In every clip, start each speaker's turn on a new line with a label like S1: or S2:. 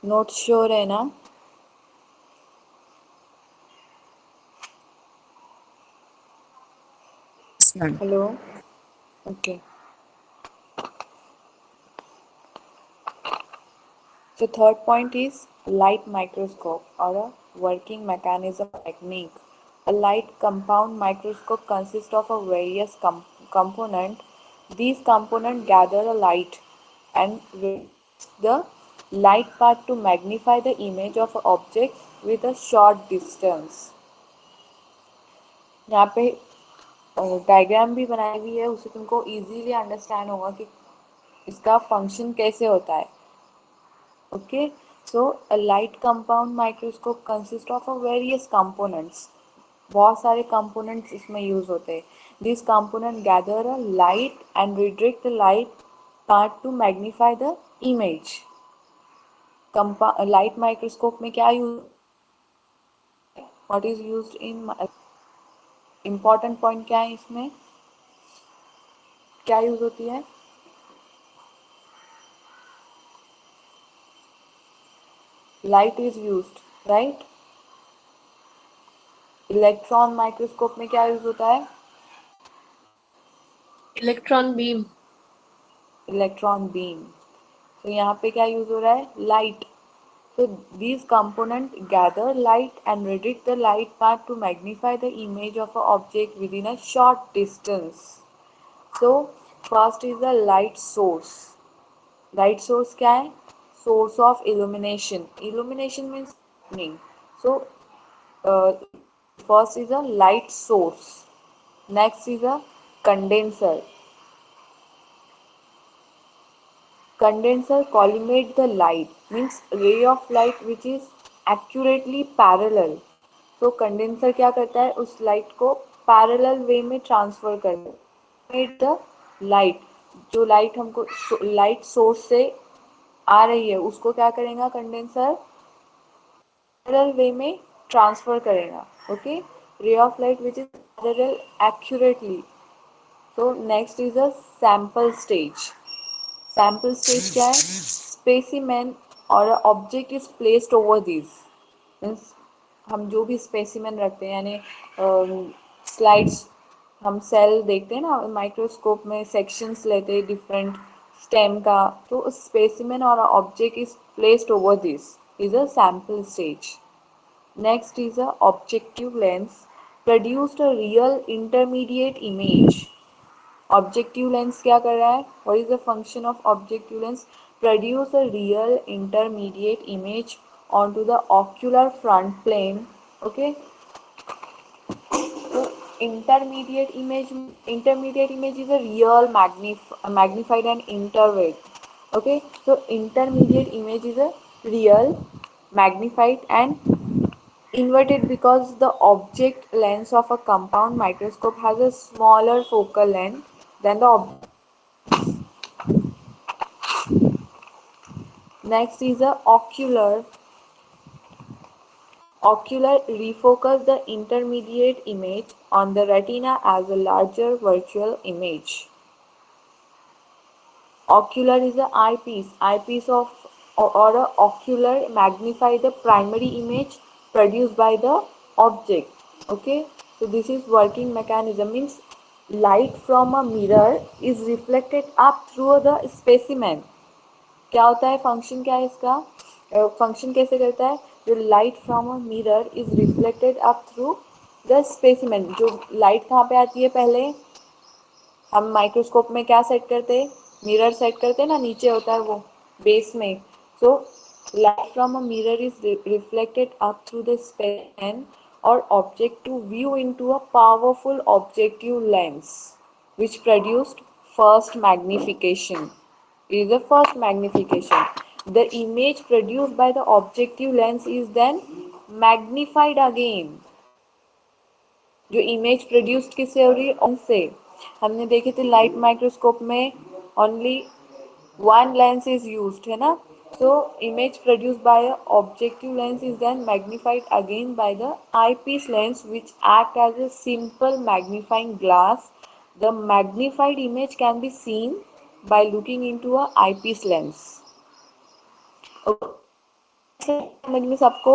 S1: Note sure है ना? Hello, okay. So third point is light microscope or a working mechanism technique. A light compound microscope consists of a various component. These components gather a light and the light path to magnify the image of an object with a short distance. यहाँ पे diagram भी बनाई हुई है, उससे तुमको easily understand होगा कि इसका फंक्शन कैसे होता है. Okay, so a light compound microscope consists of a various components. बहुत सारे components इसमें use होते हैं. These components gather a light and redirect the light path to magnify the image. Light microscope में क्या use? What is used in? Important point क्या है इसमें? क्या use होती है? Light is used, right? Electron microscope में क्या use होता है?
S2: Electron beam.
S1: Electron beam. तो यहाँ पे क्या यूज हो रहा है? Light. So these components gather light and redirect the light path to magnify the image of an object within a short distance. So first is the light source. Light source क्या है? Source of illumination. Illumination means lightning. So uh, first is a light source. Next is a condenser. Condenser collimate the light, means ray of light which is accurately parallel. तो condenser क्या करता है? उस light को parallel वे में transfer करता है. Collimate the light, जो लाइट हमको लाइट सोर्स से आ रही है उसको क्या करेगा कंडेंसर? पैरेलल वे में ट्रांसफर करेगा. Okay, ray of light which is parallel accurately. तो next is a sample stage. Sample stage क्या है? स्पेसिमेन और object is placed over this. Means हम जो भी स्पेसिमेन रखते हैं, यानी स्लाइड्स, हम सेल देखते हैं ना माइक्रोस्कोप में, सेक्शंस लेते हैं डिफरेंट स्टेम का, तो स्पेसिमेन और object is placed over this is a sample stage. Next is a objective lens produced a real intermediate image. Objective lens क्या कर रहा है? What is the function of objective lens? Produce a real intermediate image onto the ocular front plane. Okay, so intermediate image is a real magnified and interweight. Okay, so intermediate image is a real magnified and inverted because the object lens of a compound microscope has a smaller focal length than the object. Next is a ocular. Ocular refocus the intermediate image on the retina as a larger virtual image. Ocular is a eyepiece. Eyepiece of or a ocular magnify the primary image produced by the object. Okay, so this is working mechanism, means light from a mirror is reflected up through the specimen. क्या होता है? Function क्या है इसका? Function कैसे करता है? जो light from a mirror is reflected up through the specimen. जो लाइट कहाँ पे आती है? पहले हम माइक्रोस्कोप में क्या सेट करते हैं? मिरर सेट करते हैं ना, नीचे होता है वो बेस में. So light from a mirror is reflected up through the specimen or object to view into a powerful objective lens which produced first magnification. Is the first magnification. The image produced by the objective lens is then magnified again. जो image produced किससे हो रही है? उनसे. हमने देखे थे light microscope में only one lens is used, है ना? So image produced by a objective lens is then magnified again by the eyepiece lens which act as a simple magnifying glass. The magnified image can be seen by looking into a eyepiece lens. Okay. समझ में सबको?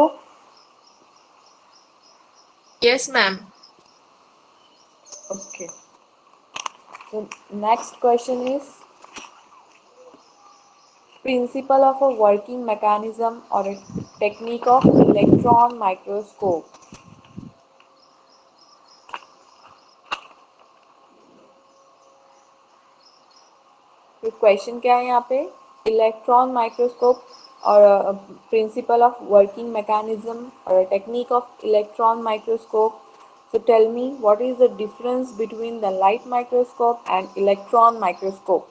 S2: Yes, ma'am.
S1: Okay. So next question is principle of a working mechanism or a technique of electron microscope. तो question क्या है यहाँ पे? Electron microscope और principle of working mechanism और technique of electron microscope. So tell me, what is the difference between the light microscope and electron microscope?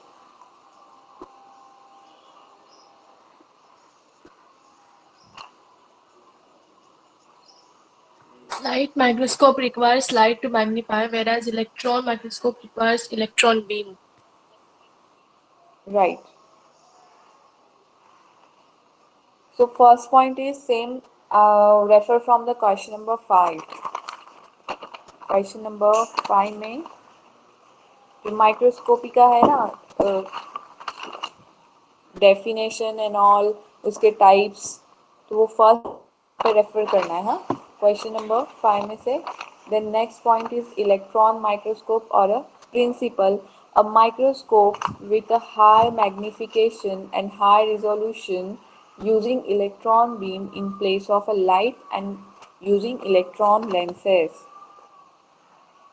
S2: Light microscope requires light to magnify, whereas electron microscope requires electron beam.
S1: Right. So first point is same. Refer from the question number 5. Question number 5 में microscopy का है ना, definition and all, उसके types, तो वो first पे refer करना है. हाँ, क्वेश्चन नंबर 5 में से. Then next point is electron microscope और a principle. A microscope with a high magnification and high resolution using electron beam in place of a light and using electron lenses.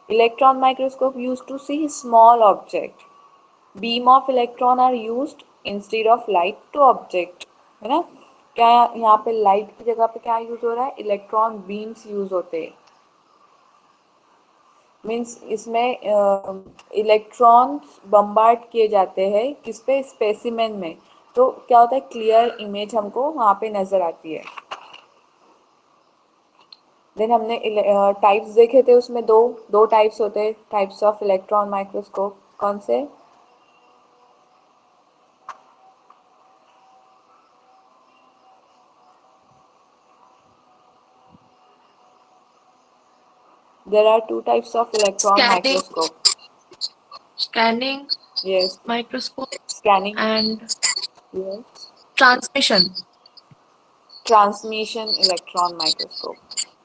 S1: Electron microscope used to see small object. Beam of electron are used instead of light to object. है ना? क्या यहाँ पे light की जगह पे क्या use हो रहा है? इलेक्ट्रॉन बीम्स यूज होते हैं. मीन्स इसमें इलेक्ट्रॉन्स बम्बार्ड किए जाते हैं किस पे? स्पेसिमेन में. तो क्या होता है? क्लियर इमेज हमको वहाँ पे नजर आती है. देन हमने टाइप्स देखे थे, उसमें दो टाइप्स होते हैं, टाइप्स ऑफ इलेक्ट्रॉन माइक्रोस्कोप. कौन से? There are two types of electron
S2: Scanning,
S1: microscope.
S2: scanning
S1: Yes,
S2: microscope
S1: scanning.
S2: and
S1: Yes.
S2: transmission.
S1: Transmission electron microscope.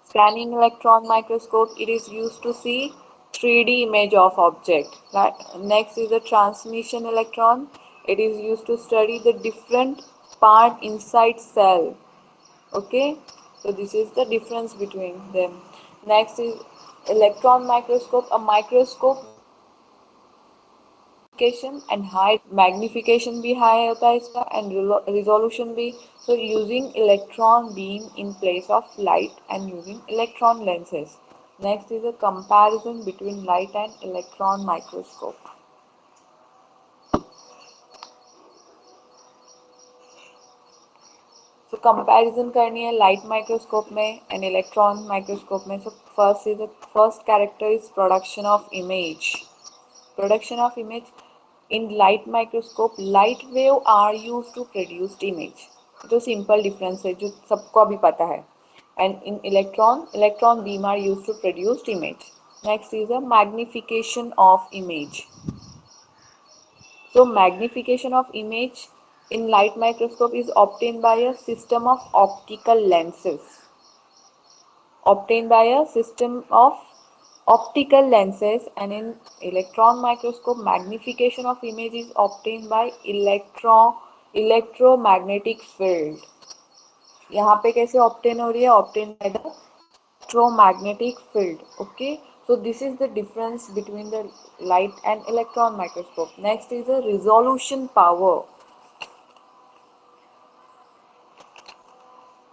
S1: Scanning electron microscope, it is used to see 3D image of object. Right? Next is the transmission electron. It is used to study the different part inside cell. Okay, so this is the difference between them. Next is electron microscope. A microscope and high magnification भी high होता है इसका and resolution भी. So using electron beam in place of light and using electron lenses. Next is a comparison between light and electron microscope. So comparison करनी है light microscope में and electron microscope में. So first character is production of image. Production of image. In light microscope, light wave are used to produce image. जो simple difference है, जो सबको अभी पता है. And in electron beam are used to produce image. Next is a magnification of image. So magnification of image in light microscope is obtained by a system of optical lenses. Obtained by a system of optical lenses, and in electron microscope magnification of image is obtained by electromagnetic field. यहाँ पे कैसे obtain हो रही है? Obtained by the electromagnetic field. Okay, so this is the difference between the light and electron microscope. Next is the resolution power.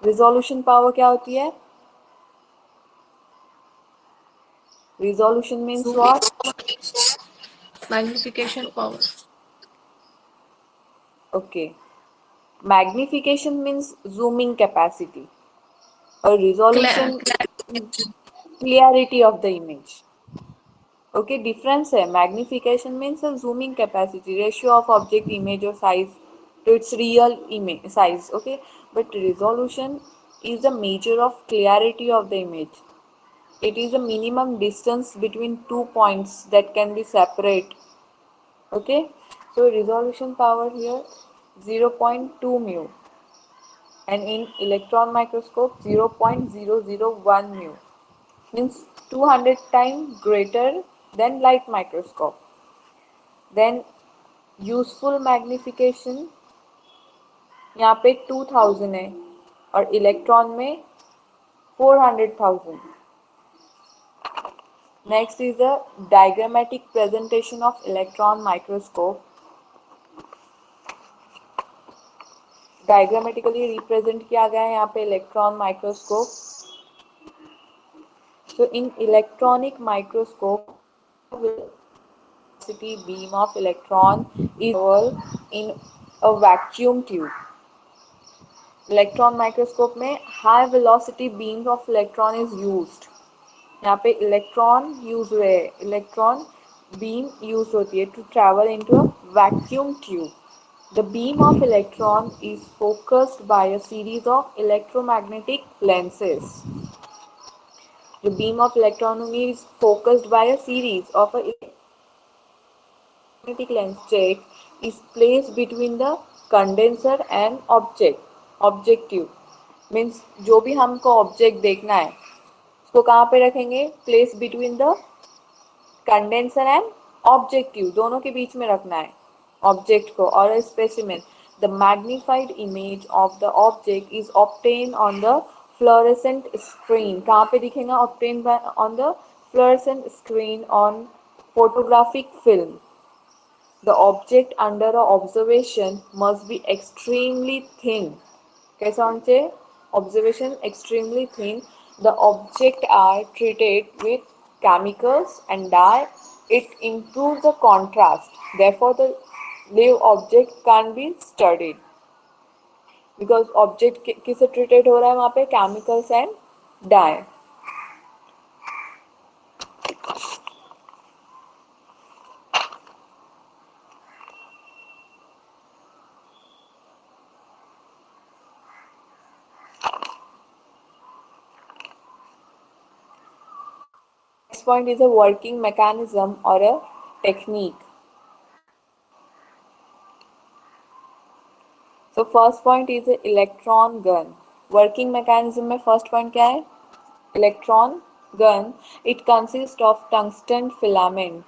S1: Resolution power क्या होती है? Resolution means what?
S2: Magnification power.
S1: Okay. Magnification means zooming capacity. Or resolution, clarity of the image. Okay, difference है. Magnification means a zooming capacity, ratio of object image or size to its real image size. Okay, but resolution is the measure of clarity of the image. It is the minimum distance between 2 points that can be separate. Okay, so resolution power here 0.2 mu, and in electron microscope 0.001 mu, means 200 times greater than light microscope. Then useful magnification यहाँ पे 2000 है और electron में 400,000. Next is the diagrammatic presentation of electron microscope. Diagrammatically represent किया गया है यहाँ पे electron microscope. So in electronic microscope, velocity beam of electron is in a vacuum tube. Electron microscope में high velocity beam of electron is used. यहाँ पे electron use हुए हैं, इलेक्ट्रॉन बीम यूज होती है to travel into a vacuum tube. The beam of electron is focused by a series of electromagnetic lenses. The beam of electron is focused by a series of a magnetic lens check is placed between the condenser and objective. Means जो भी हमको object देखना है उसको कहाँ पे रखेंगे? Place between the condenser and objective, दोनों के बीच में रखना है ऑब्जेक्ट को और specimen. The magnified image of the object is obtain on the fluorescent screen. कहाँ पे दिखेगा? Obtain on the fluorescent screen on photographic film. The object under observation must be extremely thin. कैसा होना चाहिए? Observation extremely thin. The object are treated with chemicals and dye. It improves the contrast. Therefore, the live object can be studied. Because object किससे treated हो रहा है वहाँ पे? Chemicals and dye. Next point is a working mechanism or a technique. So first point is a electron gun. Working mechanism में first point क्या है? Electron gun. It consists of tungsten filament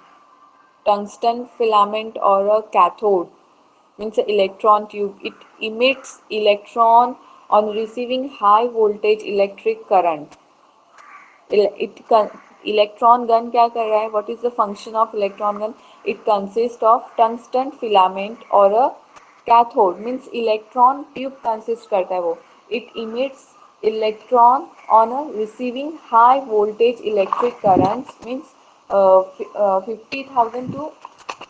S1: or a cathode, means an electron tube. It emits electron on receiving high voltage electric current. Electron gun क्या कर रहा है? What is the function of electron gun? It consists of tungsten filament or a cathode, means electron tube consist करता है वो. It emits electron on a receiving high voltage electric currents, means 50,000 to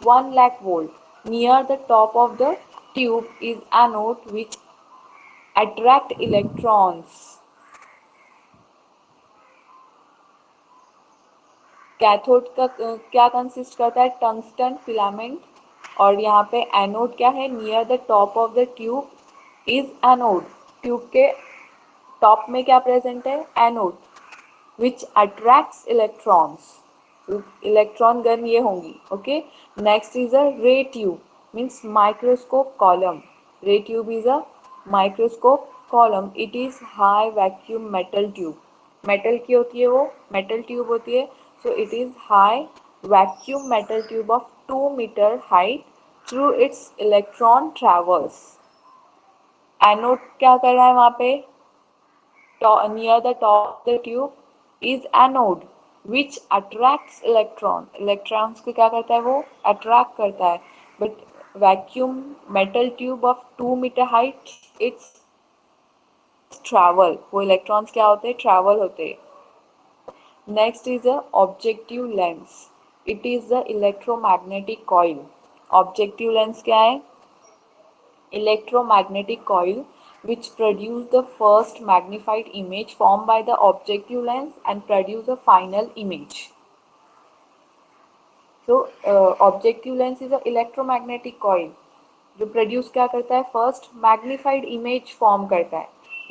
S1: 1 lakh volt. Near the top of the tube is anode which attract electrons. Cathode का क्या consist करता है? Tungsten filament. और यहाँ पे एनोड क्या है? Near the top of the tube is anode. Tube के टॉप में क्या प्रेजेंट है? एनोड विच अट्रैक्ट्स इलेक्ट्रॉन्स. इलेक्ट्रॉन गन ये होंगी. Okay. Next is a ray tube, means microscope column. Ray tube is a microscope column. It is high vacuum metal tube. Metal की होती है वो, मेटल ट्यूब होती है. So it is high vacuum metal tube of 2 meter height. Through its electron travels. Anode क्या कर रहा है वहाँ पे? Near the top of the tube is anode which attracts electron. Electrons को क्या करता है वो? Attract करता है. But vacuum metal tube of 2 meter height, it's travel. वो electrons क्या होते हैं? Travel होते हैं. Next is a objective lens. It is the electromagnetic coil. Objective lens क्या है? Electromagnetic coil which produce the first magnified image formed by the objective lens and produce a final image. So objective lens is a electromagnetic coil जो produce क्या करता है? First magnified image form करता है.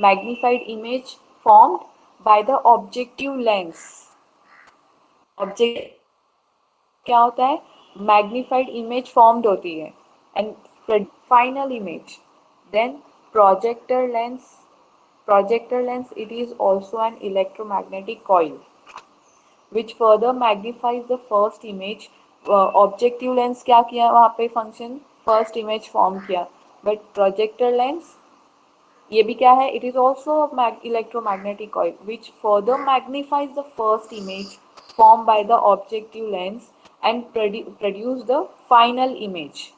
S1: Magnified image formed by the objective lens. Object क्या होता है? Magnified image formed होती है and final image. Then projector lens projector lens, it is also an electromagnetic coil which further magnifies the first image. Objective lens क्या किया वहाँ पे function, first image form किया, but projector lens ये भी क्या है, it is also a electromagnetic coil which further magnifies the first image formed by the objective lens and produce the final image.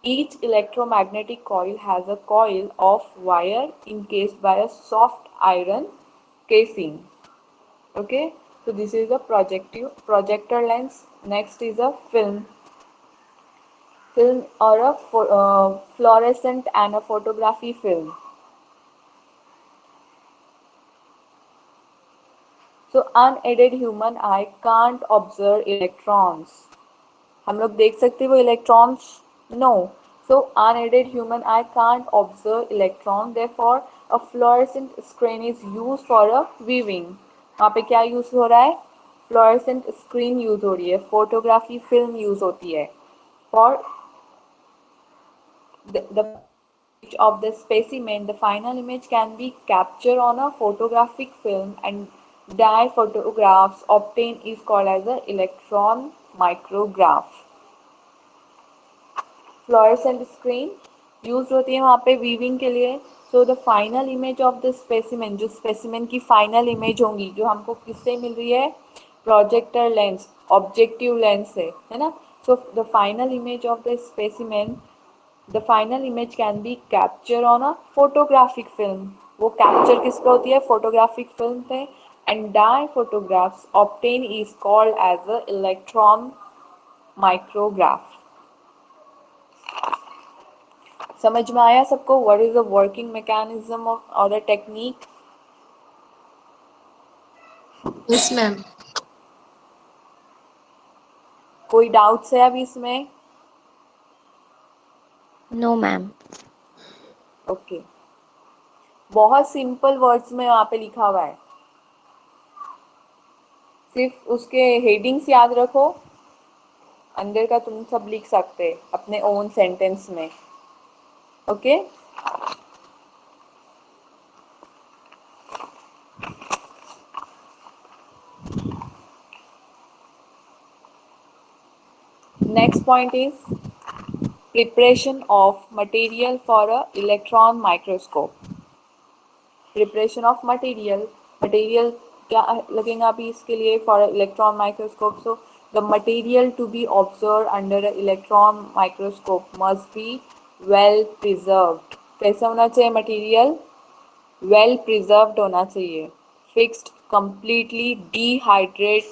S1: Each electromagnetic coil has a coil of wire encased by a soft iron casing. Okay, so this is a projector lens. Next is a film or a fluorescent and a photography film. So unaided human eye can't observe electrons. हम लोग देख सकते वो electrons? No. So unaided human eye can't observe electron. Therefore, a fluorescent screen is used for a viewing. वहाँ पे क्या use हो रहा है? Fluorescent screen use हो रही है. Photography film use होती है. For the image of the specimen, the final image can be captured on a photographic film and dye photographs obtained is called as an electron micrograph. Fluorescent screen use होती है वहाँ पे weaving के लिए. सो the final image of the specimen, जो specimen की final image होंगी जो हमको किससे मिल रही है, प्रोजेक्टर लेंस, ऑब्जेक्टिव लेंस से, है ना. So the final image of the specimen, the final image can be capture on a photographic film. वो कैप्चर किस पे होती है, फोटोग्राफिक फिल्म पे. And the photographs obtain is called as a electron micrograph. समझ में आया सबको, what is the working mechanism of और द टेक्निक.
S2: Yes, ma'am.
S1: कोई डाउट्स है अभी इसमें?
S3: No, ma'am.
S1: ओके, बहुत सिंपल वर्ड्स में यहाँ पे लिखा हुआ है, सिर्फ उसके हेडिंग्स याद रखो, अंदर का तुम सब लिख सकते अपने ओन सेंटेंस में. Okay, next point is preparation of material for a electron microscope. Preparation of material क्या लगेगा अभी इसके लिए, for electron microscope. So the material to be observed under an electron microscope must be well preserved. कैसा होना चाहिए material, well preserved होना चाहिए. Fixed, completely dehydrate,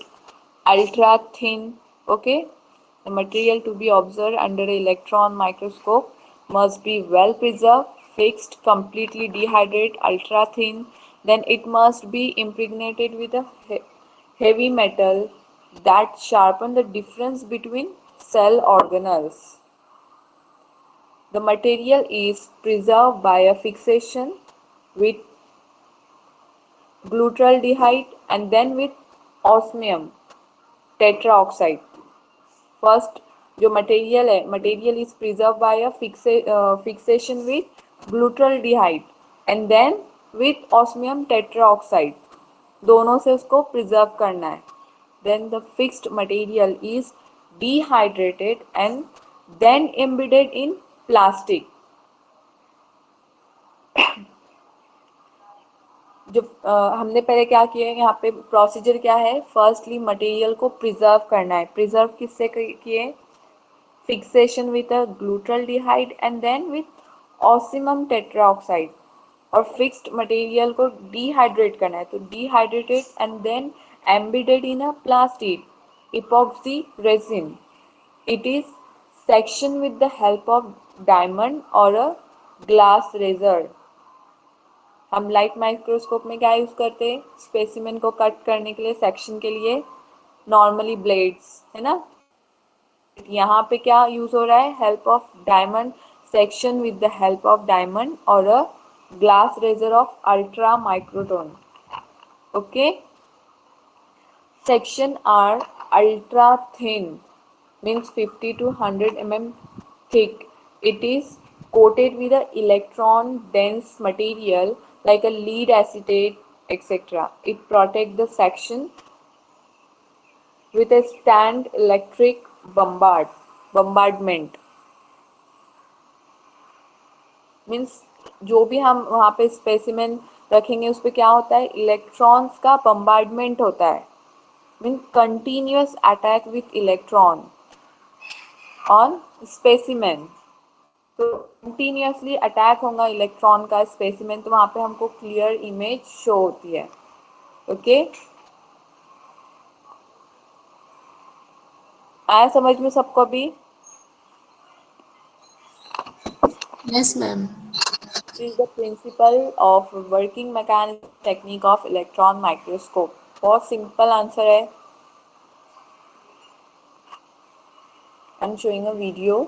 S1: ultra thin. Okay, the material to be observed under an electron microscope must be well preserved, fixed, completely dehydrated, ultra thin. Then it must be impregnated with a heavy metal that sharpen the difference between cell organelles. The material is preserved by a fixation with glutaraldehyde and then with osmium tetraoxide. First जो material है, material is preserve by a fixation with glutaraldehyde and then with osmium tetraoxide, दोनों से उसको preserve करना है. Then the fixed material is dehydrated and then embedded in plastic. जो हमने पहले क्या किया है यहाँ पे प्रोसीजर क्या है, फर्स्टली मटेरियल को प्रिजर्व करना है. प्रिजर्व किससे किए, fixation with a glutaraldehyde and then with osmium tetroxide. और फिक्स्ड मटेरियल को डिहाइड्रेट करना है, तो dehydrated and then embedded in a plastic epoxy resin. It is section with the help of diamond और अ ग्लास रेजर. हम light microscope में क्या use करते हैं, स्पेसिमेन को कट करने के लिए, सेक्शन के लिए नॉर्मली ब्लेड्स, है ना. यहाँ पे क्या यूज हो रहा है, help of diamond, section with the help of diamond और a glass razor of ultra microtome. Okay, section are ultra thin means 50 to 100 mm thick. It is coated with an electron dense material like a lead acetate, etc. It protects the section with a stand electric bombardment. Means जो भी हम वहाँ पे specimen रखेंगे उस पर क्या होता है, इलेक्ट्रॉन्स का बम्बार्डमेंट होता है, mean continuous attack with electron on specimen. तो कंटिन्यूअसली अटैक होगा इलेक्ट्रॉन का स्पेसिमेन, तो वहाँ पे हमको क्लियर इमेज शो होती है। ओके, आया समझ में सबको भी?
S2: Yes, ma'am.
S1: Is the principle of working mechanism technique of electron microscope। बहुत सिंपल आंसर है। I am showing a video.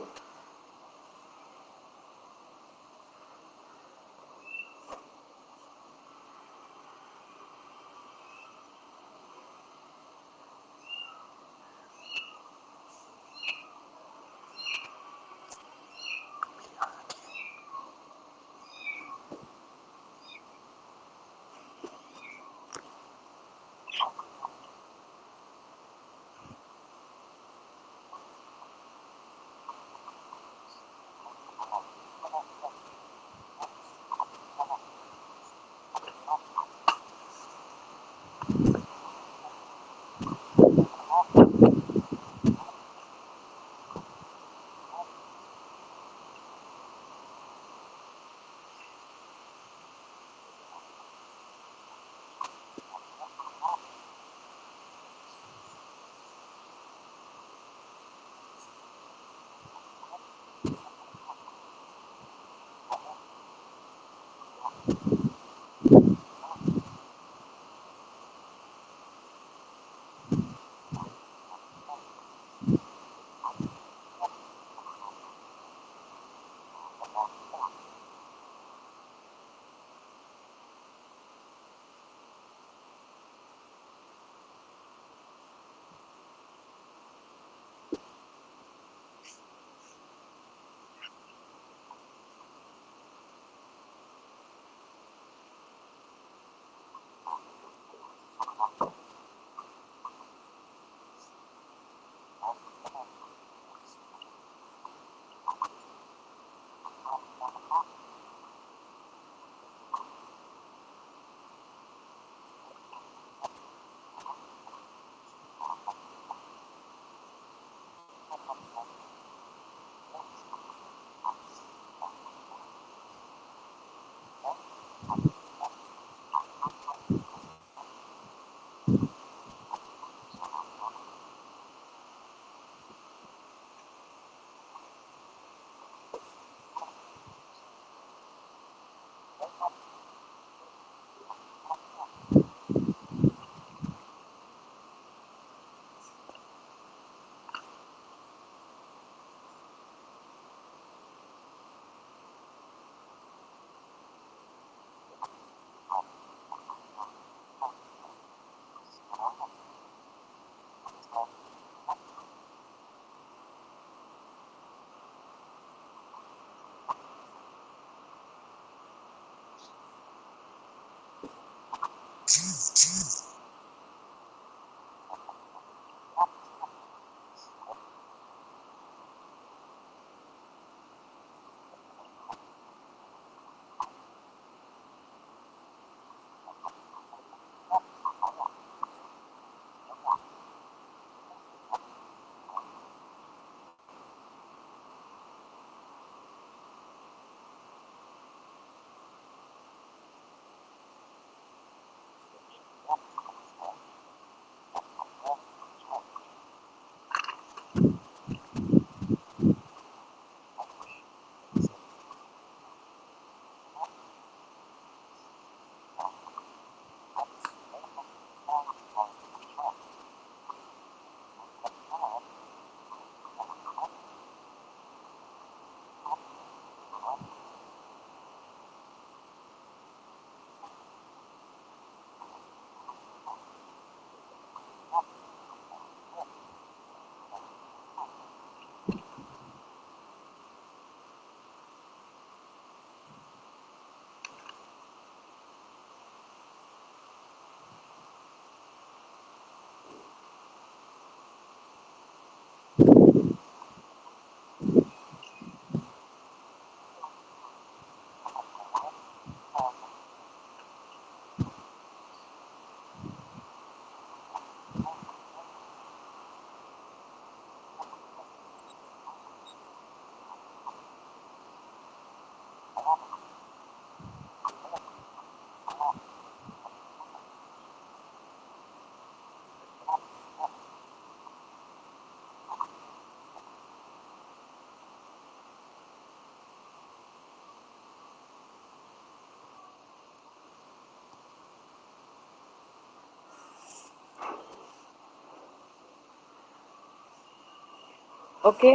S1: Okay,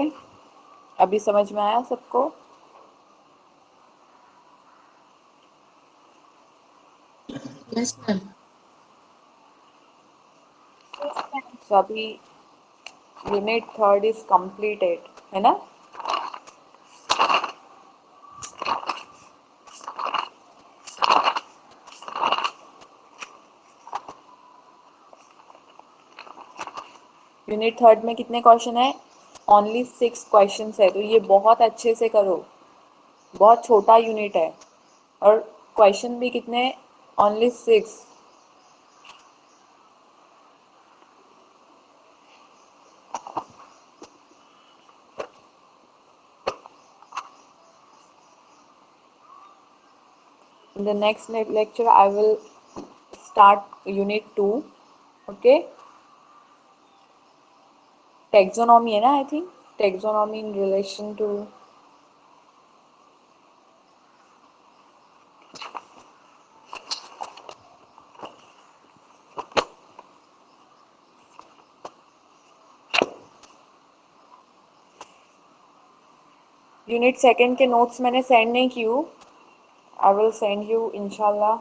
S1: अभी समझ में आया सबको?
S2: Yes, ma'am.
S1: तो अभी यूनिट थर्ड इज कंप्लीटेड, है ना? यूनिट थर्ड में कितने क्वेश्चन है? ओनली 6 क्वेश्चन है, तो ये बहुत अच्छे से करो। बहुत छोटा यूनिट है और क्वेश्चन भी कितने? Only 6। In the next lecture, I will start unit 2. Okay. Taxonomy है ना? I think taxonomy in relation to unit second के नोट्स मैंने सेंड नहीं की हूँ। I will send you inshallah